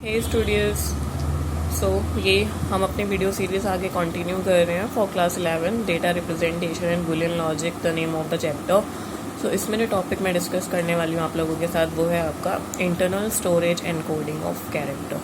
हे Studios. सो ये हम अपने वीडियो सीरीज़ आगे कंटिन्यू कर रहे हैं for class 11 data representation and Boolean logic the name of the chapter. So इसमें जो टॉपिक मैं डिस्कस करने वाली हूँ आप लोगों के साथ वो है आपका internal storage and coding of character.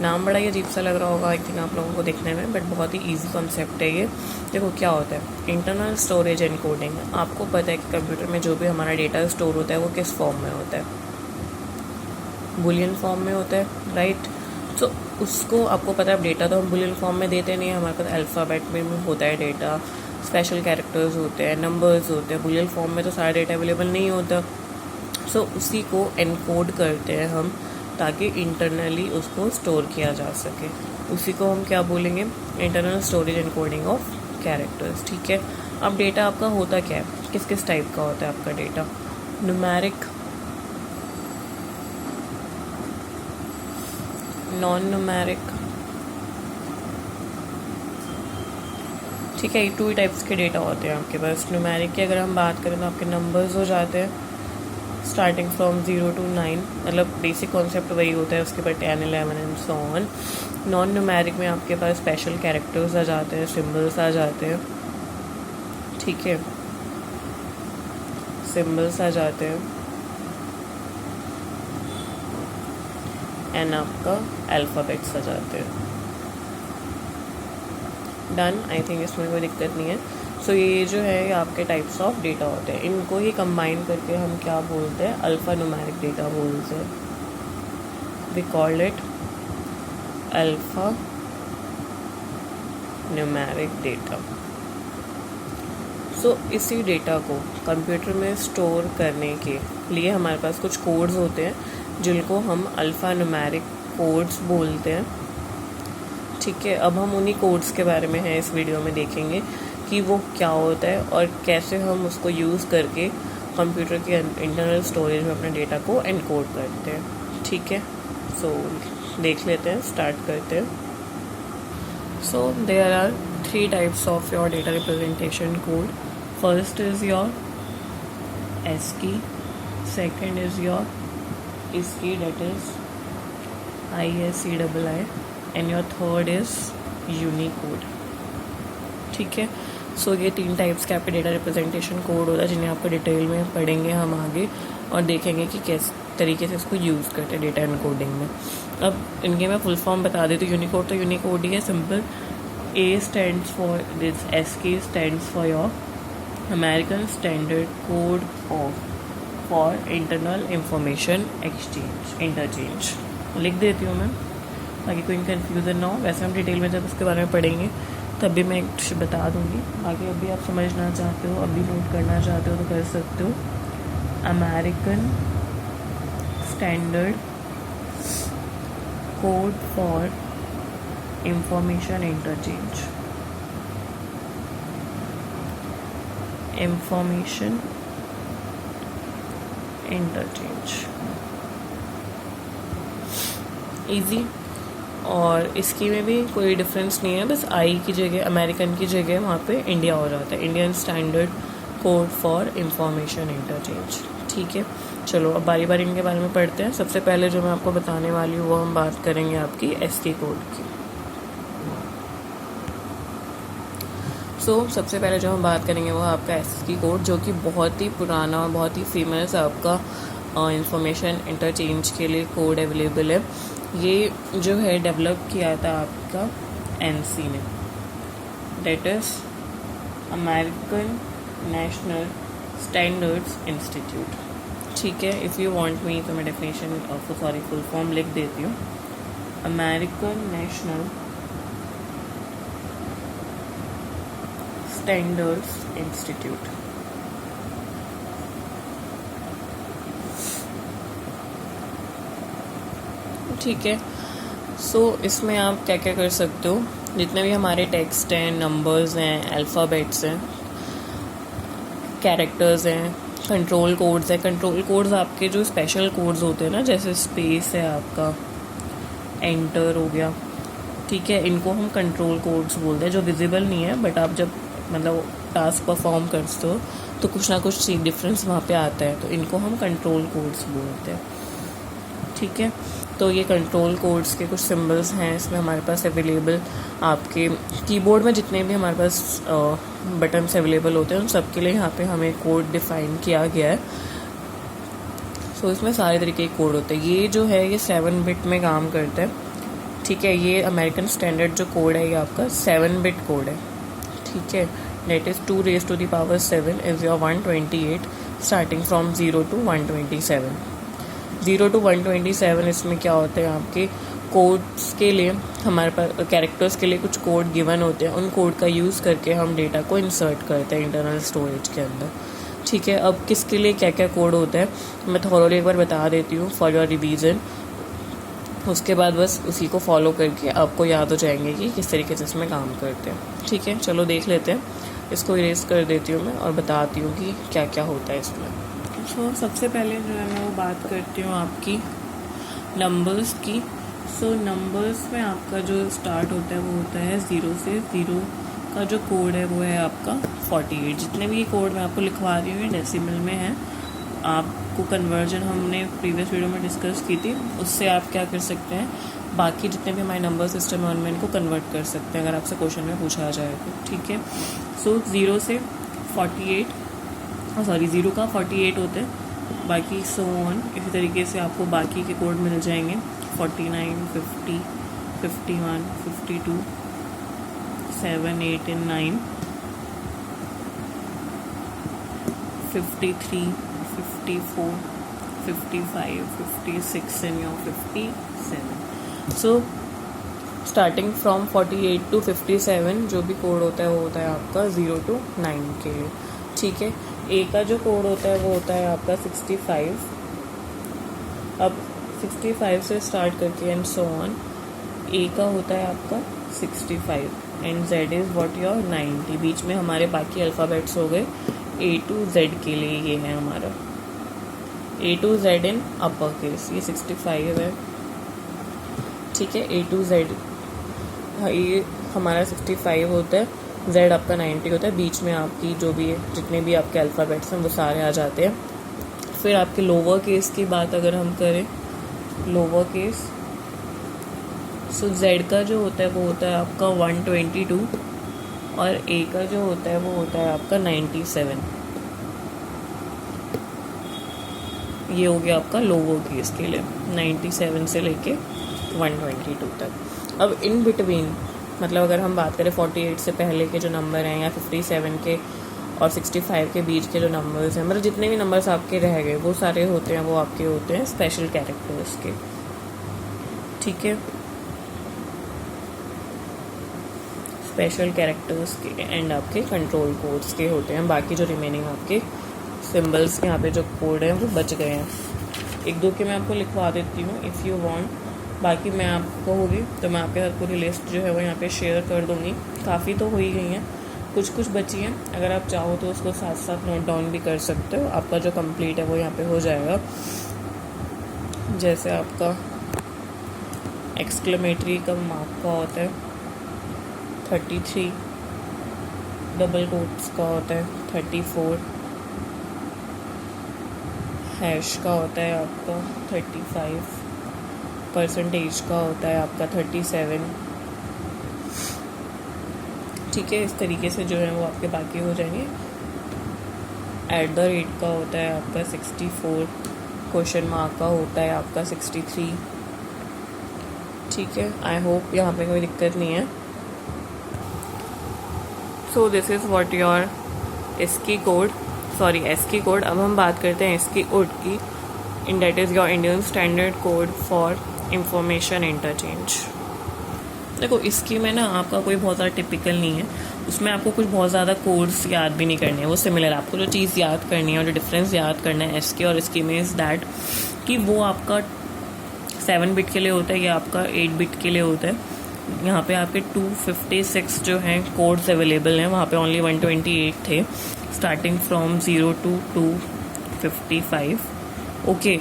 नाम बड़ा ही अजीब सा लग रहा होगा आई थिंक आप लोगों को देखने में, बट बहुत ही ईजी कॉन्सेप्ट है ये। देखो क्या होता है इंटरनल स्टोरेज एंड कोडिंग। आपको पता है कि कंप्यूटर में जो भी हमारा डेटा स्टोर होता है वो किस फॉर्म में होता है, बुलियन फॉर्म में होता है, राइट। तो उसको आपको पता है डेटा तो हम बुलियन फॉर्म में देते नहीं हैं, हमारे पास अल्फ़ाबेट में होता है डेटा, स्पेशल कैरेक्टर्स होते हैं, नंबर्स होते हैं। बुलियन फॉर्म में तो सारा डेटा अवेलेबल नहीं होता। सो उसी को एनकोड करते हैं हम ताकि इंटरनली उसको स्टोर किया जा सके। उसी को हम क्या बोलेंगे, internal storage and coding of characters. ठीक है। अब डेटा आपका होता क्या है, किस किस टाइप का होता है आपका डेटा? न्यूमेरिक, नॉन न्यूमेरिक, ठीक है। ये 2 टाइप्स के डेटा होते हैं आपके पास। न्यूमेरिक की अगर हम बात करें तो आपके नंबर्स हो जाते हैं स्टार्टिंग फ्रॉम 0 to 9, मतलब बेसिक कॉन्सेप्ट वही होता है, उसके बाद 10, 11 and so on. Non numeric में आपके पास स्पेशल कैरेक्टर्स आ जाते हैं, सिम्बल्स आ जाते हैं, ठीक है, सिम्बल्स आ जाते हैं एंड आपका अल्फ़ाबेट्स आ जाते हैं। डन, आई थिंक इसमें कोई दिक्कत नहीं है। सो ये जो है ये आपके टाइप्स ऑफ डेटा होते हैं। इनको ही कंबाइन करके हम क्या बोलते हैं, अल्फ़ा न्यूमेरिक डेटा बोलते हैं। We call it alpha numeric data. So इसी डेटा को कंप्यूटर में स्टोर करने के लिए हमारे पास कुछ कोड्स होते हैं जिनको हम अल्फ़ा न्यूमेरिक कोड्स बोलते हैं, ठीक है। अब हम उन्हीं कोड्स के बारे में है इस वीडियो में देखेंगे कि वो क्या होता है और कैसे हम उसको यूज़ करके कंप्यूटर के इंटरनल स्टोरेज में अपने डेटा को एनकोड करते हैं, ठीक है। सो देख लेते हैं, स्टार्ट करते हैं। So there are 3 types of your data representation code. First is your ASCII, second is your ISCII, that is ISCII, and your third is Unicode, ठीक है। सो ये 3 टाइप्स के आपके डेटा रिप्रेजेंटेशन कोड होता है जिन्हें आपको डिटेल में पढ़ेंगे हम आगे और देखेंगे कि किस तरीके से इसको यूज़ करते हैं डेटा एनकोडिंग में। अब इनके मैं फुल फॉर्म बता देती हूँ। यूनिकोड तो यूनिकोड ही है, simple. A stands for this, ASCII stands for your American Standard Code of for internal information exchange, interchange. लिख देती हूँ मैं ताकि कोई कन्फ्यूज़न ना हो। वैसे हम डिटेल में जब उसके बारे में पढ़ेंगे तब भी मैं बता दूँगी। बाकी अभी आप समझना चाहते हो, अभी नोट करना चाहते हो तो कर सकते हो। American standard code for information interchange, information interchange, easy. और इसकी में भी कोई डिफरेंस नहीं है, बस आई की जगह, अमेरिकन की जगह वहाँ पे इंडिया हो जाता है, Indian standard code for information interchange, ठीक है। चलो अब बारी बारी इनके बारे में पढ़ते हैं। सबसे पहले जो मैं आपको बताने वाली हूँ वो हम बात करेंगे आपकी ASCII कोड की। सो सबसे पहले जो हम बात करेंगे वो आपका ASCII कोड, जो कि बहुत ही पुराना और बहुत ही फेमस आपका इंफॉर्मेशन इंटरचेंज के लिए कोड अवेलेबल है। ये जो है डेवलप किया था आपका NC ने, that is American national standards institute, ठीक है। इफ़ यू वांट मी तो मैं डेफिनेशन फुल फॉर्म लिख देती हूँ। अमेरिकन नेशनल स्टैंडर्ड्स इंस्टीट्यूट, ठीक है। सो इसमें आप क्या क्या कर सकते हो, जितने भी हमारे टेक्स्ट हैं, नंबर्स हैं, अल्फ़ाबेट्स हैं, कैरेक्टर्स हैं, कंट्रोल कोड्स हैं। कंट्रोल कोड्स आपके जो स्पेशल कोड्स होते हैं ना, जैसे स्पेस है आपका, एंटर हो गया, ठीक है। इनको हम कंट्रोल कोड्स बोलते हैं, जो विजिबल नहीं है बट आप जब मतलब टास्क परफॉर्म करते हो तो कुछ ना कुछ डिफरेंस वहाँ पे आता है, तो इनको हम कंट्रोल कोड्स बोलते हैं, ठीक है। तो ये कंट्रोल कोड्स के कुछ सिंबल्स हैं इसमें हमारे पास अवेलेबल। आपके कीबोर्ड में जितने भी हमारे पास बटन्स अवेलेबल होते हैं उन सब के लिए यहाँ पे हमें कोड डिफ़ाइन किया गया है। सो इसमें सारे तरीके के कोड होते हैं। ये जो है ये 7 बिट में काम करता है, ठीक है। ये अमेरिकन स्टैंडर्ड जो कोड है ये आपका 7 बिट कोड है, ठीक है। That is 2 raised to the power 7 is your 128 starting from 0 to 127। 0 to 127 इसमें क्या होते हैं, आपके कोड्स के लिए हमारे पास कैरेक्टर्स के लिए कुछ कोड गिवन होते हैं। उन कोड का यूज़ करके हम डेटा को इंसर्ट करते हैं इंटरनल स्टोरेज के अंदर, ठीक है। अब किसके लिए क्या क्या कोड होता है मैं थोड़ा एक बार बता देती हूँ फॉर योर रिवीजन। उसके बाद बस उसी को फॉलो करके आपको याद हो जाएंगे कि किस तरीके से इसमें काम करते हैं, ठीक है। चलो देख लेते हैं। इसको इरेज कर देती हूँ मैं और बताती हूँ कि क्या क्या होता है इसमें। सो सबसे पहले जो है मैं वो बात करती हूँ आपकी नंबर्स की। सो नंबर्स में आपका जो स्टार्ट होता है वो होता है 0 से। 0 का जो कोड है वो है आपका 48। जितने भी कोड मैं आपको लिखवा रही हूँ डेसिमल में है। आपको कन्वर्जन हमने प्रीवियस वीडियो में डिस्कस की थी, उससे आप क्या कर सकते हैं, बाकी जितने भी हमारे नंबर सिस्टम है उनमें इनको कन्वर्ट कर सकते हैं अगर आपसे क्वेश्चन में पूछा जाए तो, ठीक है। सो 0 से 48 0 का 48 होते हैं, बाकी सो ऑन इसी तरीके से आपको बाकी के कोड मिल जाएंगे 49, 50, 51, 52, 7, 8 and 9, 53, 54, 55, 56 and your 57। So starting from 48 to 57 जो भी कोड होता है वो होता है आपका 0 to 9 के लिए, ठीक है। ए का जो कोड होता है वो होता है आपका 65। अब 65 से स्टार्ट करके एंड सो ऑन ए का होता है आपका 65 and Z is what your 90। बीच में हमारे बाकी अल्फ़ाबेट्स हो गए A to Z के लिए। ये है हमारा A to Z in upper case, ये 65 है, ठीक है। A to Z ये हमारा 65 होता है, Z आपका 90 होता है। बीच में आपकी जो भी जितने भी आपके अल्फ़ाबेट्स हैं वो सारे आ जाते हैं। फिर आपके लोअर केस की बात अगर हम करें, लोअर केस सो Z का जो होता है वो होता है आपका 122 और A का जो होता है वो होता है आपका 97। ये हो गया आपका लोअर केस के लिए 97 से लेके 122 तक। अब इन बिटवीन मतलब अगर हम बात करें 48 से पहले के जो नंबर हैं या 57 के और 65 के बीच के जो नंबर्स हैं, मतलब जितने भी नंबर्स आपके रह गए वो सारे होते हैं, वो आपके होते हैं स्पेशल कैरेक्टर्स के, ठीक है। स्पेशल कैरेक्टर्स के एंड आपके कंट्रोल कोड्स के होते हैं। बाकी जो रिमेनिंग आपके सिंबल्स यहाँ पे जो कोड हैं वो बच गए हैं। एक दो के मैं आपको लिखवा देती हूँ इफ़ यू वांट, बाकी मैं आपको होगी तो मैं आपके साथ पूरी लिस्ट जो है वो यहाँ पे शेयर कर दूँगी। काफ़ी तो हो ही गई हैं, कुछ कुछ बची हैं, अगर आप चाहो तो उसको साथ साथ नोट डाउन भी कर सकते हो। आपका जो कंप्लीट है वो यहाँ पे हो जाएगा। जैसे आपका एक्सक्लेमेटरी का मार्क का होता है 33, डबल कोट्स का होता है 34, हैश का होता है आपका 35, परसेंटेज का होता है आपका 37, ठीक है। इस तरीके से जो है वो आपके बाकी हो जाएंगे। @ का होता है आपका 64, क्वेश्चन मार्क का होता है आपका 63, ठीक है। आई होप यहाँ पे कोई दिक्कत नहीं है। So this is what your ASCII code. अब हम बात करते हैं ASCII कोड की। In that is your Indian standard code for information interchange. देखो इसकी में ना आपका कोई बहुत ज़्यादा टिपिकल नहीं है, उसमें आपको कुछ बहुत ज़्यादा कोड्स याद भी नहीं करने हैं, वो सिमिलर। आपको जो चीज़ याद करनी है और जो डिफरेंस याद करना है ASCII और ASCII में इज़ दैट कि वो आपका 7 बिट के लिए होता है या आपका 8 बिट के लिए होता है। यहाँ पे आपके 256 जो हैं कोड्स अवेलेबल हैं, वहाँ पे ओनली 128 थे स्टार्टिंग फ्रॉम 0 to 255, ओके।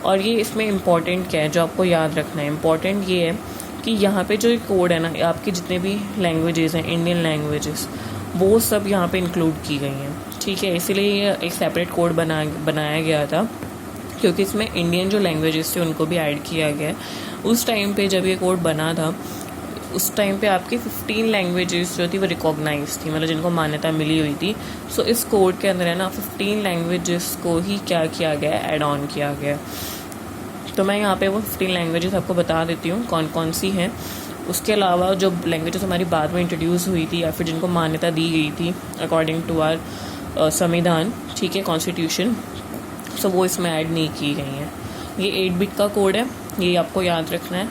और ये इसमें इम्पॉर्टेंट क्या है जो आपको याद रखना है, इम्पॉर्टेंट ये है कि यहाँ पे जो कोड है ना, आपकी जितने भी लैंग्वेजेस हैं इंडियन लैंग्वेजेस वो सब यहाँ पे इंक्लूड की गई हैं, ठीक है। इसीलिए ये एक सेपरेट कोड बनाया गया था क्योंकि इसमें इंडियन जो लैंग्वेजेस थे उनको भी ऐड किया गया है। उस टाइम पे जब ये कोड बना था, उस टाइम पे आपकी 15 लैंग्वेजेस जो थी वो रिकॉग्नाइज थी, मतलब जिनको मान्यता मिली हुई थी। सो इस कोड के अंदर है ना 15 लैंग्वेजेस को ही क्या किया गया, ऐड ऑन किया गया। तो मैं यहाँ पे वो 15 लैंग्वेजेस आपको बता देती हूँ कौन कौन सी हैं। उसके अलावा जो लैंग्वेजेस हमारी बाद में इंट्रोड्यूस हुई थी या फिर जिनको मान्यता दी गई थी अकॉर्डिंग टू आवर संविधान, ठीक है, कॉन्स्टिट्यूशन, सो वो इसमें ऐड नहीं की गई हैं। ये 8 बिट का कोड है, ये आपको याद रखना है।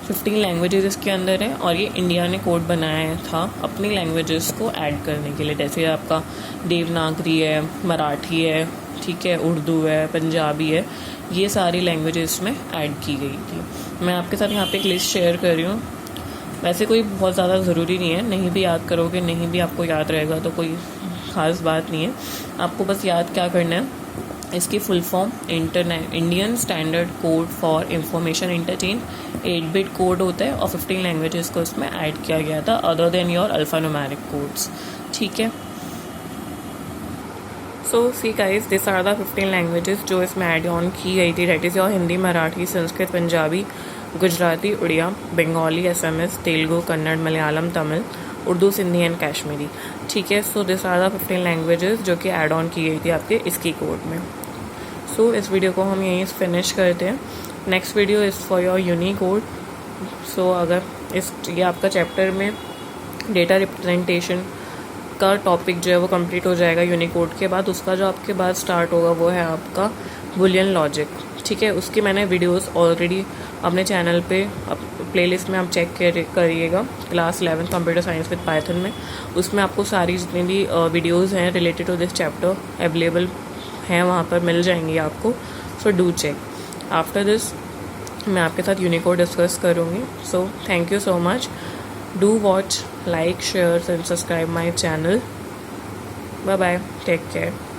15 लैंग्वेजेस इसके अंदर है और ये इंडिया ने कोड बनाया था अपनी लैंग्वेजेस को ऐड करने के लिए। जैसे आपका देवनागरी है, मराठी है, ठीक है, उर्दू है, पंजाबी है, ये सारी लैंग्वेजेस में ऐड की गई थी। मैं आपके साथ यहाँ पे एक लिस्ट शेयर कर रही हूँ। वैसे कोई बहुत ज़्यादा ज़रूरी नहीं है, नहीं भी याद करोगे, नहीं भी आपको याद रहेगा तो कोई ख़ास बात नहीं है। आपको बस याद क्या करना है, इसकी full form Indian standard code for information interchange 8 bit code होता है और 15 लैंग्वेजेस को इसमें ऐड किया गया था other than your alphanumeric codes, ठीक है। So see guys, this are the 15 languages जो इसमें ऐड ऑन की गई थी। That is your Hindi, Marathi, Sanskrit, Punjabi, Gujarati, Oriya, Bengali, Assamese, Telugu, Kannada, Malayalam, Tamil, Urdu, Sindhi and Kashmiri, ठीक है। So this are the 15 languages जो कि ऐड ऑन की गई थी आपके इसकी कोड में। सो इस वीडियो को हम यहीं फिनिश करते हैं। Next video is for your Unicode. So अगर ये आपका चैप्टर में डेटा रिप्रेजेंटेशन का टॉपिक जो है वो कंप्लीट हो जाएगा यूनिकोड के बाद। उसका जो आपके बाद स्टार्ट होगा वो है आपका बुलियन लॉजिक, ठीक है। उसकी मैंने वीडियोस ऑलरेडी अपने चैनल पे प्लेलिस्ट में आप चेक करिएगा, class 11 computer science with Python में। उसमें आपको सारी जितनी भी वीडियोस हैं related to this chapter available हैं, वहाँ पर मिल जाएंगी आपको। So do check. After this मैं आपके साथ यूनिकोड डिस्कस करूँगी। So thank you so much. Do watch, like, share and subscribe my channel. Bye bye, take care.